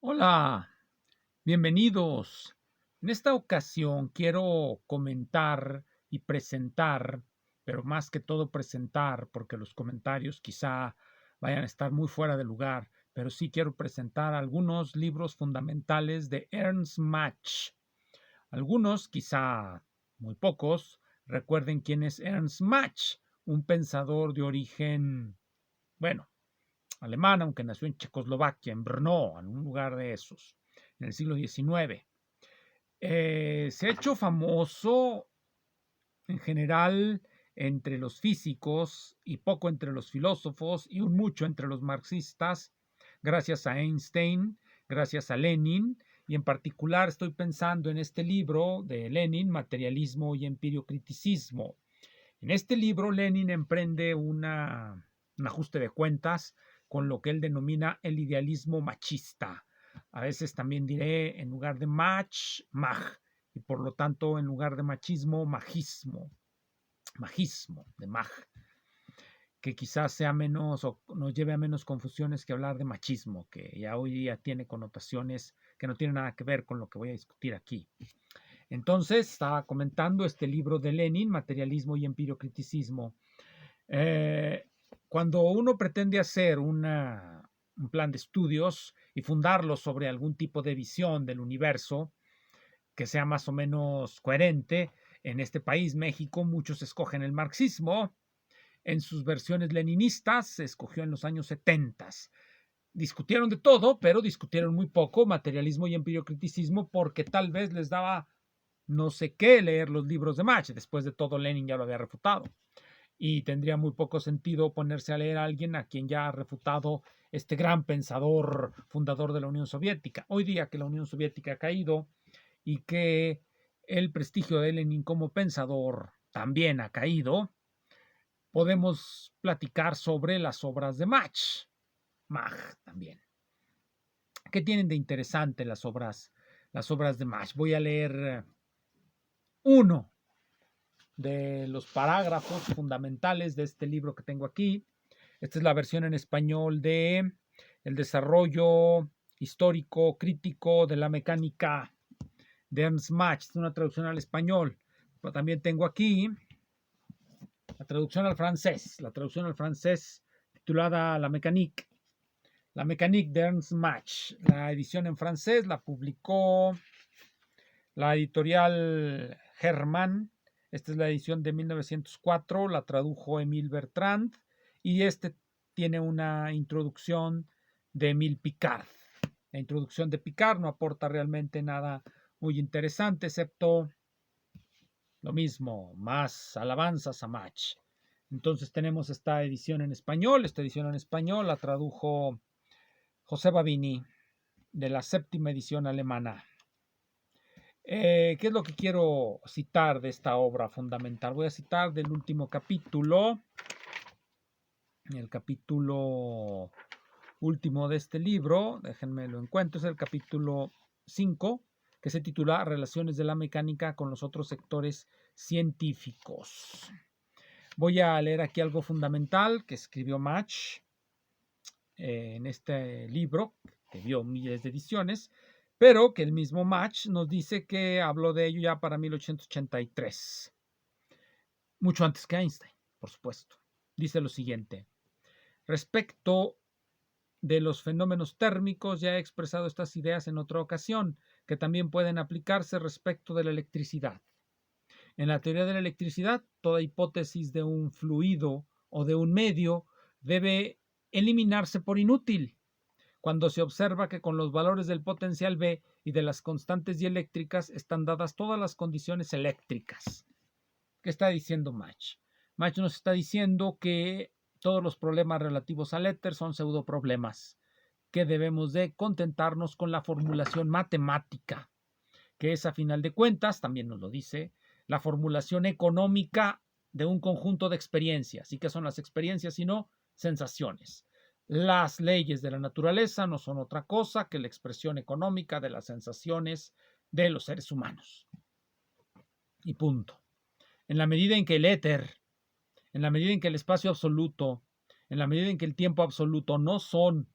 Hola, bienvenidos. En esta ocasión quiero comentar y presentar, pero más que todo presentar, porque los comentarios quizá vayan a estar muy fuera de lugar, pero sí quiero presentar algunos libros fundamentales de Ernst Mach. Algunos, quizá muy pocos, recuerden quién es Ernst Mach, un pensador de origen, bueno, alemán, aunque nació en Checoslovaquia, en Brno, en un lugar de esos, en el siglo XIX. Se ha hecho famoso en general entre los físicos y poco entre los filósofos y un mucho entre los marxistas, gracias a Einstein, gracias a Lenin, y en particular estoy pensando en este libro de Lenin, Materialismo y Empiriocriticismo. En este libro, Lenin emprende un ajuste de cuentas con lo que él denomina el idealismo machista. A veces también diré, en lugar de mach, maj, y por lo tanto, en lugar de machismo, majismo, de maj, que quizás sea menos o nos lleve a menos confusiones que hablar de machismo, que ya hoy día tiene connotaciones que no tienen nada que ver con lo que voy a discutir aquí. Entonces, estaba comentando este libro de Lenin, Materialismo y Empiriocriticismo. Eh, Cuando uno pretende hacer un plan de estudios y fundarlo sobre algún tipo de visión del universo que sea más o menos coherente, en este país, México, muchos escogen el marxismo. En sus versiones leninistas se escogió en los años 70. Discutieron de todo, pero discutieron muy poco materialismo y empiriocriticismo porque tal vez les daba no sé qué leer los libros de Mach. Después de todo, Lenin ya lo había refutado. Y tendría muy poco sentido ponerse a leer a alguien a quien ya ha refutado este gran pensador fundador de la Unión Soviética. Hoy día que la Unión Soviética ha caído y que el prestigio de Lenin como pensador también ha caído, podemos platicar sobre las obras de Mach también. ¿Qué tienen de interesante las obras de Mach? Voy a leer uno de los parágrafos fundamentales de este libro que tengo aquí. Esta es la versión en español de El desarrollo histórico crítico de la mecánica de Ernst Mach. Es una traducción al español. Pero también tengo aquí la traducción al francés titulada La mécanique de Ernst Mach. La edición en francés la publicó la editorial Germán. Esta es la edición de 1904, la tradujo Emile Bertrand y este tiene una introducción de Emile Picard. La introducción de Picard no aporta realmente nada muy interesante, excepto lo mismo, más alabanzas a Mach. Entonces tenemos esta edición en español. Esta edición en español la tradujo José Babini de la séptima edición alemana. ¿Qué es lo que quiero citar de esta obra fundamental? Voy a citar del último capítulo, el capítulo último de este libro, déjenme lo encuentro, es el capítulo 5, que se titula Relaciones de la mecánica con los otros sectores científicos. Voy a leer aquí algo fundamental que escribió Mach en este libro, que vio miles de ediciones, pero que el mismo Mach nos dice que habló de ello ya para 1883, mucho antes que Einstein, por supuesto. Dice lo siguiente: respecto de los fenómenos térmicos, ya he expresado estas ideas en otra ocasión, que también pueden aplicarse respecto de la electricidad. En la teoría de la electricidad, toda hipótesis de un fluido o de un medio debe eliminarse por inútil cuando se observa que con los valores del potencial B y de las constantes dieléctricas están dadas todas las condiciones eléctricas. ¿Qué está diciendo Mach? Mach nos está diciendo que todos los problemas relativos al éter son pseudoproblemas, que debemos de contentarnos con la formulación matemática, que es a final de cuentas, también nos lo dice, la formulación económica de un conjunto de experiencias. ¿Y qué son las experiencias sino sensaciones? Las leyes de la naturaleza no son otra cosa que la expresión económica de las sensaciones de los seres humanos. Y punto. En la medida en que el éter, en la medida en que el espacio absoluto, en la medida en que el tiempo absoluto no son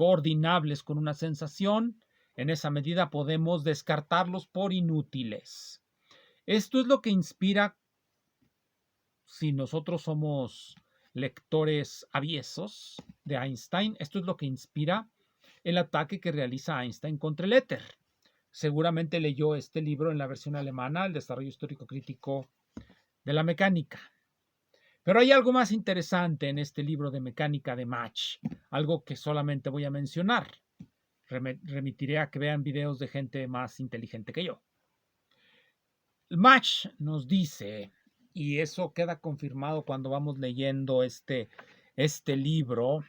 coordinables con una sensación, en esa medida podemos descartarlos por inútiles. Esto es lo que inspira, si nosotros somos lectores aviesos de Einstein, esto es lo que inspira el ataque que realiza Einstein contra el éter. Seguramente leyó este libro en la versión alemana, El desarrollo histórico crítico de la mecánica. Pero hay algo más interesante en este libro de mecánica de Mach, algo que solamente voy a mencionar. Remitiré a que vean videos de gente más inteligente que yo. Mach nos dice, y eso queda confirmado cuando vamos leyendo este libro,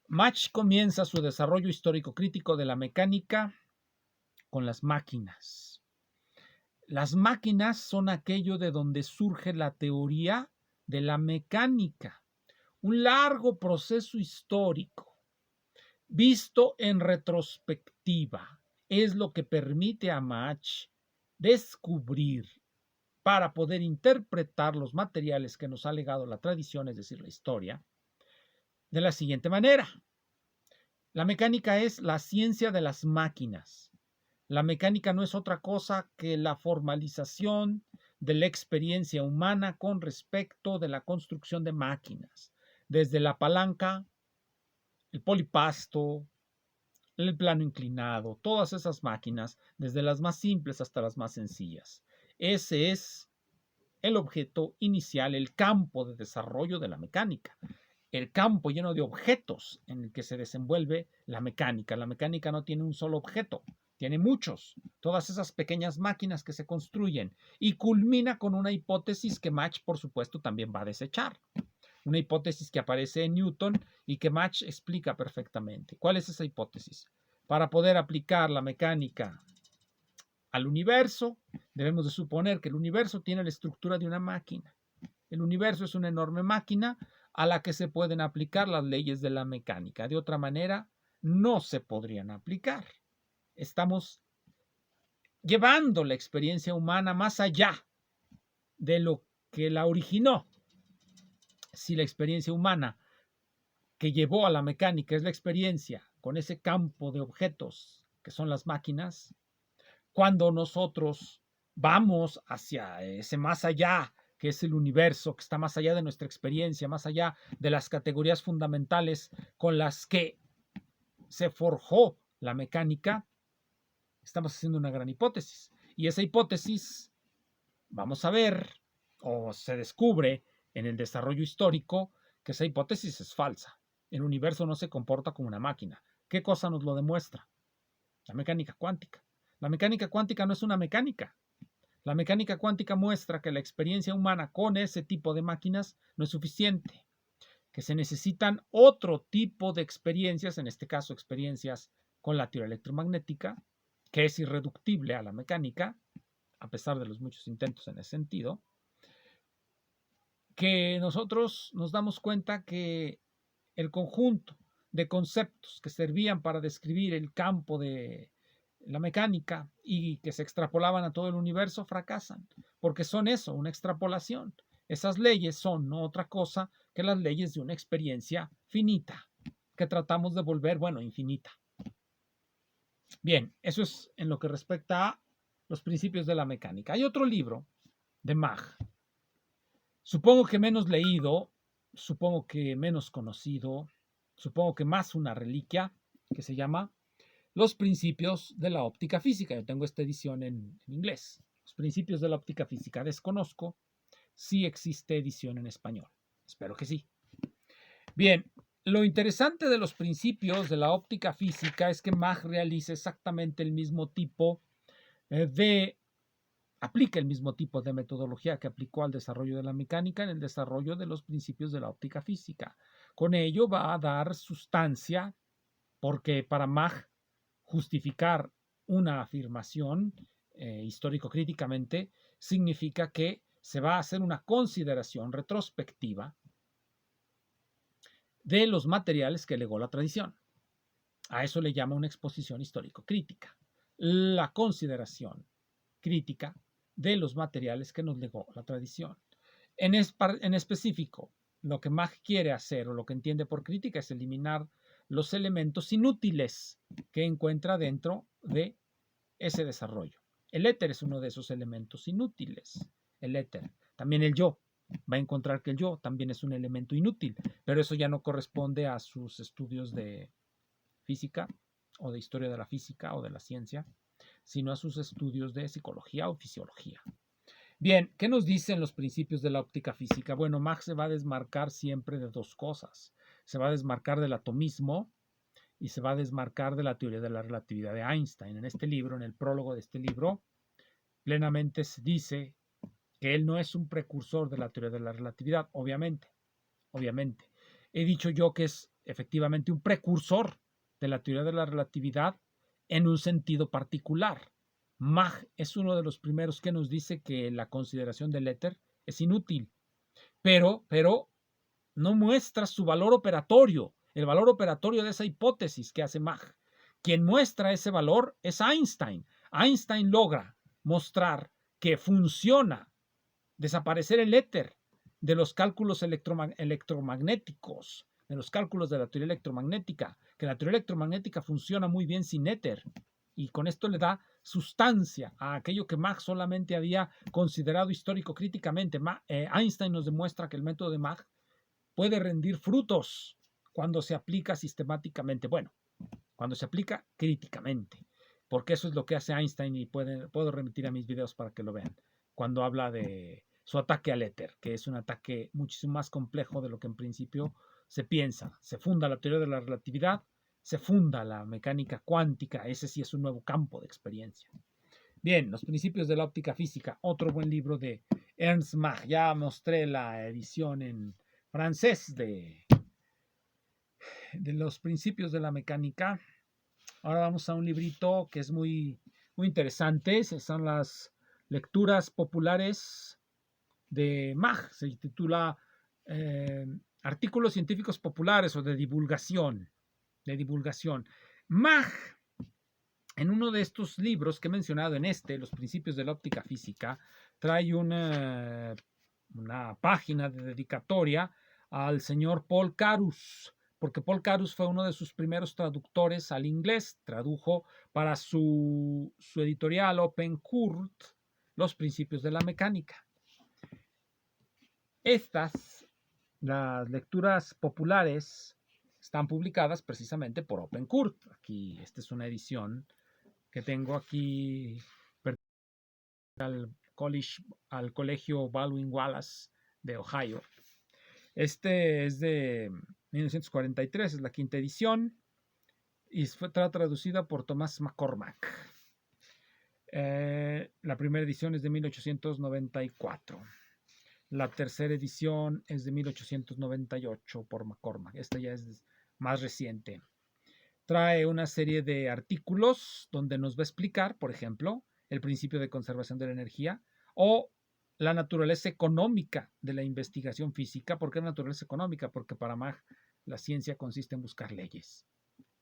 Mach comienza su desarrollo histórico crítico de la mecánica con las máquinas. Las máquinas son aquello de donde surge la teoría de la mecánica, un largo proceso histórico visto en retrospectiva. Es lo que permite a Mach descubrir, para poder interpretar los materiales que nos ha legado la tradición, es decir, la historia, de la siguiente manera. La mecánica es la ciencia de las máquinas. La mecánica no es otra cosa que la formalización de la experiencia humana con respecto de la construcción de máquinas, desde la palanca, el polipasto, el plano inclinado, todas esas máquinas, desde las más simples hasta las más sencillas. Ese es el objeto inicial, el campo de desarrollo de la mecánica, el campo lleno de objetos en el que se desenvuelve la mecánica. La mecánica no tiene un solo objeto, tiene muchos, todas esas pequeñas máquinas que se construyen, y culmina con una hipótesis que Mach, por supuesto, también va a desechar. Una hipótesis que aparece en Newton y que Mach explica perfectamente. ¿Cuál es esa hipótesis? Para poder aplicar la mecánica al universo, debemos de suponer que el universo tiene la estructura de una máquina. El universo es una enorme máquina a la que se pueden aplicar las leyes de la mecánica. De otra manera, no se podrían aplicar. Estamos llevando la experiencia humana más allá de lo que la originó. Si la experiencia humana que llevó a la mecánica es la experiencia con ese campo de objetos que son las máquinas, cuando nosotros vamos hacia ese más allá, que es el universo, que está más allá de nuestra experiencia, más allá de las categorías fundamentales con las que se forjó la mecánica, estamos haciendo una gran hipótesis. Y esa hipótesis, vamos a ver, o se descubre en el desarrollo histórico, que esa hipótesis es falsa. El universo no se comporta como una máquina. ¿Qué cosa nos lo demuestra? La mecánica cuántica. La mecánica cuántica no es una mecánica. La mecánica cuántica muestra que la experiencia humana con ese tipo de máquinas no es suficiente, que se necesitan otro tipo de experiencias, en este caso experiencias con la teoría electromagnética, que es irreductible a la mecánica, a pesar de los muchos intentos en ese sentido, que nosotros nos damos cuenta que el conjunto de conceptos que servían para describir el campo de la mecánica y que se extrapolaban a todo el universo fracasan, porque son eso, una extrapolación. Esas leyes son no otra cosa que las leyes de una experiencia finita, que tratamos de volver, bueno, infinita. Bien, eso es en lo que respecta a los principios de la mecánica. Hay otro libro de Mach, supongo que menos leído, supongo que menos conocido, supongo que más una reliquia, que se llama Los principios de la óptica física. Yo tengo esta edición en inglés. Los principios de la óptica física. Desconozco si existe edición en español. Espero que sí. Bien, lo interesante de los principios de la óptica física es que Mach realiza exactamente el mismo tipo aplica el mismo tipo de metodología que aplicó al desarrollo de la mecánica en el desarrollo de los principios de la óptica física. Con ello va a dar sustancia, porque para Mach justificar una afirmación histórico-críticamente significa que se va a hacer una consideración retrospectiva de los materiales que legó la tradición. A eso le llama una exposición histórico-crítica. La consideración crítica de los materiales que nos legó la tradición. En específico, lo que Mach quiere hacer o lo que entiende por crítica es eliminar los elementos inútiles que encuentra dentro de ese desarrollo. El éter es uno de esos elementos inútiles. El éter. También el yo. Va a encontrar que el yo también es un elemento inútil, pero eso ya no corresponde a sus estudios de física o de historia de la física o de la ciencia, sino a sus estudios de psicología o fisiología. Bien, ¿qué nos dicen los principios de la óptica física? Bueno, Mach se va a desmarcar siempre de dos cosas. Se va a desmarcar del atomismo y se va a desmarcar de la teoría de la relatividad de Einstein. En este libro, en el prólogo de este libro, plenamente se dice que él no es un precursor de la teoría de la relatividad, obviamente. He dicho yo que es efectivamente un precursor de la teoría de la relatividad en un sentido particular. Mach es uno de los primeros que nos dice que la consideración del éter es inútil, pero no muestra su valor operatorio, el valor operatorio de esa hipótesis que hace Mach. Quien muestra ese valor es Einstein. Einstein logra mostrar que funciona desaparecer el éter de los cálculos electromagnéticos, de los cálculos de la teoría electromagnética, que la teoría electromagnética funciona muy bien sin éter, y con esto le da sustancia a aquello que Mach solamente había considerado histórico críticamente. Einstein nos demuestra que el método de Mach puede rendir frutos cuando se aplica sistemáticamente, bueno, cuando se aplica críticamente, porque eso es lo que hace Einstein y puedo remitir a mis videos para que lo vean, cuando habla de su ataque al éter, que es un ataque muchísimo más complejo de lo que en principio se piensa. Se funda la teoría de la relatividad, se funda la mecánica cuántica, ese sí es un nuevo campo de experiencia. Bien, los principios de la óptica física, otro buen libro de Ernst Mach. Ya mostré la edición en francés de los principios de la mecánica. Ahora vamos a un librito que es muy interesante. Son las lecturas populares de Mach. Se titula Artículos científicos populares o de divulgación. Mach, en uno de estos libros que he mencionado en Los principios de la óptica física, trae una página de dedicatoria al señor Paul Carus, porque Paul Carus fue uno de sus primeros traductores al inglés. Tradujo para su editorial Open Court los principios de la mecánica. Las lecturas populares, están publicadas precisamente por Open Court. Aquí, esta es una edición que tengo aquí al colegio Baldwin Wallace de Ohio. Este es de 1943, es la quinta edición y fue traducida por Thomas McCormack. La primera edición es de 1894. La tercera edición es de 1898 por McCormack. Esta ya es más reciente. Trae una serie de artículos donde nos va a explicar, por ejemplo, el principio de conservación de la energía o la naturaleza económica de la investigación física. ¿Por qué naturaleza económica? Porque para Mach la ciencia consiste en buscar leyes.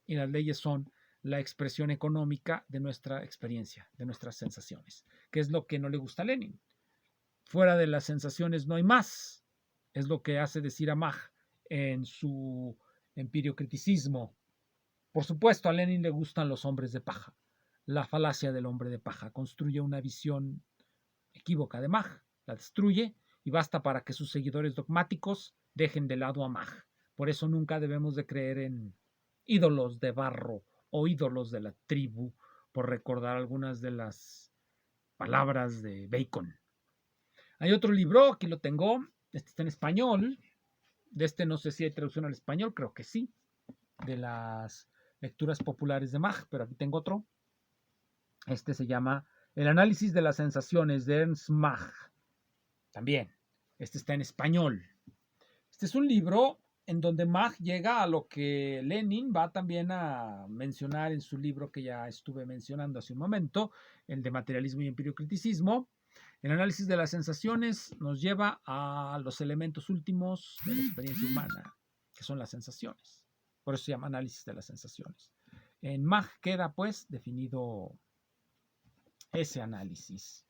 Y las leyes son la expresión económica de nuestra experiencia, de nuestras sensaciones, que es lo que no le gusta a Lenin. Fuera de las sensaciones no hay más. Es lo que hace decir a Mach en su empiriocriticismo. Por supuesto, a Lenin le gustan los hombres de paja. La falacia del hombre de paja construye una visión equívoca de Mach, la destruye y basta para que sus seguidores dogmáticos dejen de lado a Mach. Por eso nunca debemos de creer en ídolos de barro o ídolos de la tribu, por recordar algunas de las palabras de Bacon. Hay otro libro, aquí lo tengo, este está en español, de este no sé si hay traducción al español, creo que sí, de las lecturas populares de Mach, pero aquí tengo otro. Este se llama El análisis de las sensaciones de Ernst Mach. También, este está en español. Este es un libro en donde Mach llega a lo que Lenin va también a mencionar en su libro que ya estuve mencionando hace un momento, el de materialismo y empiriocriticismo. El análisis de las sensaciones nos lleva a los elementos últimos de la experiencia humana, que son las sensaciones. Por eso se llama análisis de las sensaciones. En Mach queda pues definido ese análisis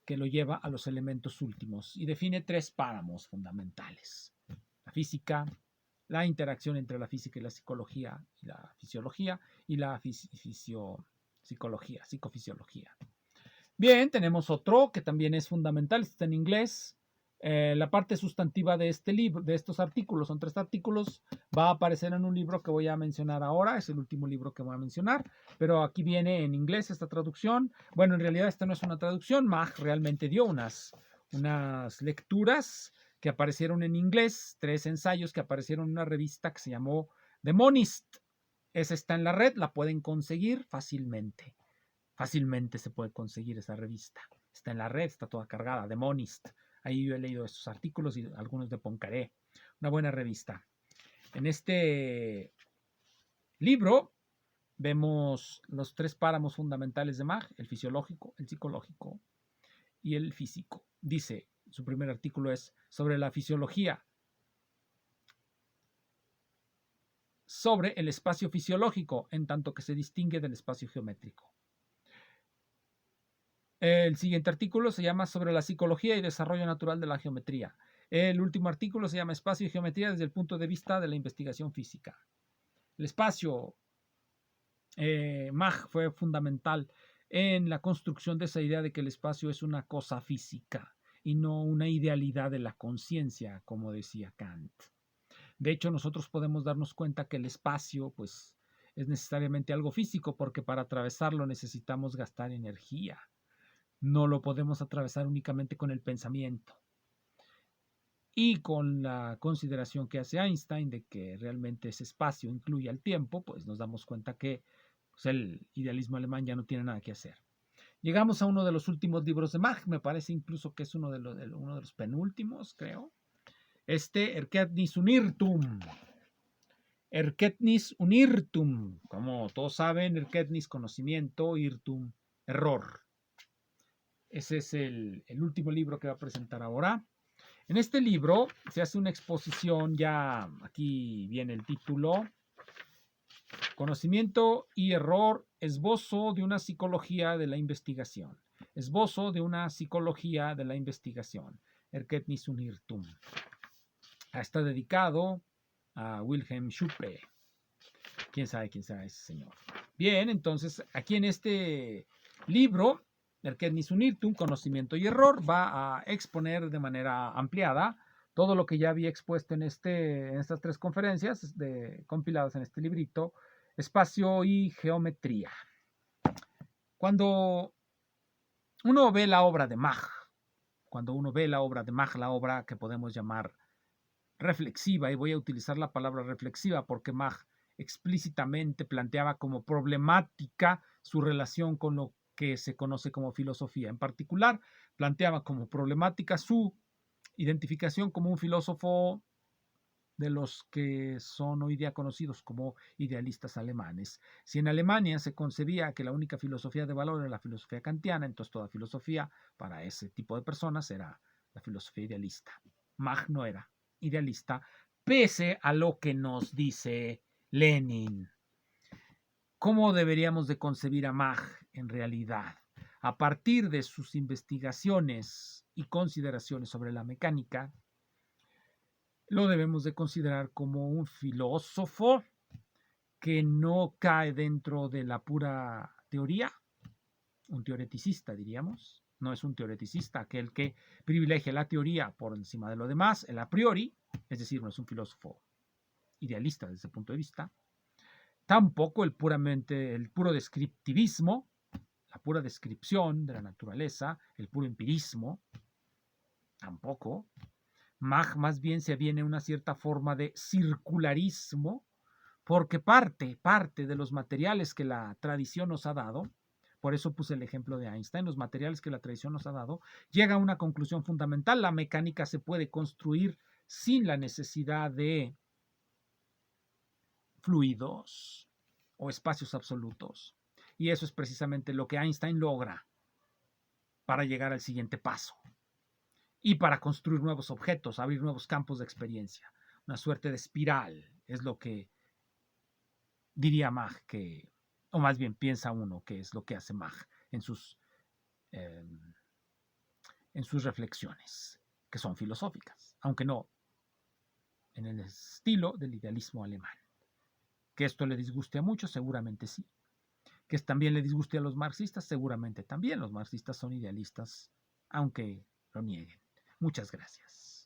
que lo lleva a los elementos últimos y define tres páramos fundamentales: la física, la interacción entre la física y la psicología y la fisiología y la psicofisiología. Bien, tenemos otro que también es fundamental, está en inglés. La parte sustantiva de este libro, de estos artículos, son 3 artículos, va a aparecer en un libro que voy a mencionar ahora, es el último libro que voy a mencionar, pero aquí viene en inglés esta traducción. Bueno, en realidad esta no es una traducción, Mag realmente dio unas lecturas que aparecieron en inglés, 3 ensayos que aparecieron en una revista que se llamó The Monist. Esa está en la red, la pueden conseguir fácilmente. Fácilmente se puede conseguir esa revista. Está en la red, está toda cargada, The Monist. Ahí yo he leído estos artículos y algunos de Poincaré. Una buena revista. En este libro vemos los 3 páramos fundamentales de Mag, el fisiológico, el psicológico y el físico. Dice, su primer artículo es sobre la fisiología, sobre el espacio fisiológico, en tanto que se distingue del espacio geométrico. El siguiente artículo se llama sobre la psicología y desarrollo natural de la geometría. El último artículo se llama espacio y geometría desde el punto de vista de la investigación física. El espacio, Mag fue fundamental en la construcción de esa idea de que el espacio es una cosa física y no una idealidad de la conciencia, como decía Kant. De hecho, nosotros podemos darnos cuenta que el espacio, pues, es necesariamente algo físico porque para atravesarlo necesitamos gastar energía. No lo podemos atravesar únicamente con el pensamiento. Y con la consideración que hace Einstein de que realmente ese espacio incluye el tiempo, pues nos damos cuenta que pues, el idealismo alemán ya no tiene nada que hacer. Llegamos a uno de los últimos libros de Mach, me parece incluso que es uno de los penúltimos, creo. Erkenntnis und Irrtum. Erkenntnis und Irrtum. Como todos saben, Erkenntnis, conocimiento, Irrtum, error. Ese es el último libro que va a presentar ahora. En este libro se hace una exposición, ya aquí viene el título, Conocimiento y error, esbozo de una psicología de la investigación. Esbozo de una psicología de la investigación. Erkenntnis und Irrtum. Está dedicado a Wilhelm Schupre. ¿Quién sabe ese señor? Bien, entonces aquí en este libro, Erkenntnis und Irrtum, conocimiento y error, va a exponer de manera ampliada todo lo que ya había expuesto en estas 3 conferencias compiladas en este librito, espacio y geometría. Cuando uno ve la obra de Mach, la obra que podemos llamar reflexiva, y voy a utilizar la palabra reflexiva porque Mach explícitamente planteaba como problemática su relación con lo que se conoce como filosofía. En particular, planteaba como problemática su identificación como un filósofo de los que son hoy día conocidos como idealistas alemanes. Si en Alemania se concebía que la única filosofía de valor era la filosofía kantiana, entonces toda filosofía para ese tipo de personas era la filosofía idealista. Mach no era idealista, pese a lo que nos dice Lenin. ¿Cómo deberíamos de concebir a Mach en realidad? A partir de sus investigaciones y consideraciones sobre la mecánica, lo debemos de considerar como un filósofo que no cae dentro de la pura teoría, un teoreticista diríamos, no es un teoreticista aquel que privilegia la teoría por encima de lo demás, el a priori, es decir, no es un filósofo idealista desde ese punto de vista, tampoco el puro descriptivismo, la pura descripción de la naturaleza, el puro empirismo, tampoco. Mach más bien se aviene una cierta forma de circularismo, porque parte de los materiales que la tradición nos ha dado, por eso puse el ejemplo de Einstein, los materiales que la tradición nos ha dado, llega a una conclusión fundamental: la mecánica se puede construir sin la necesidad de fluidos o espacios absolutos. Y eso es precisamente lo que Einstein logra para llegar al siguiente paso y para construir nuevos objetos, abrir nuevos campos de experiencia. Una suerte de espiral es lo que diría Mach que, o más bien piensa uno que es lo que hace Mach en sus reflexiones, que son filosóficas, aunque no en el estilo del idealismo alemán. Que esto le disguste a muchos, seguramente sí. Que también le disguste a los marxistas, seguramente también. Los marxistas son idealistas, aunque lo nieguen. Muchas gracias.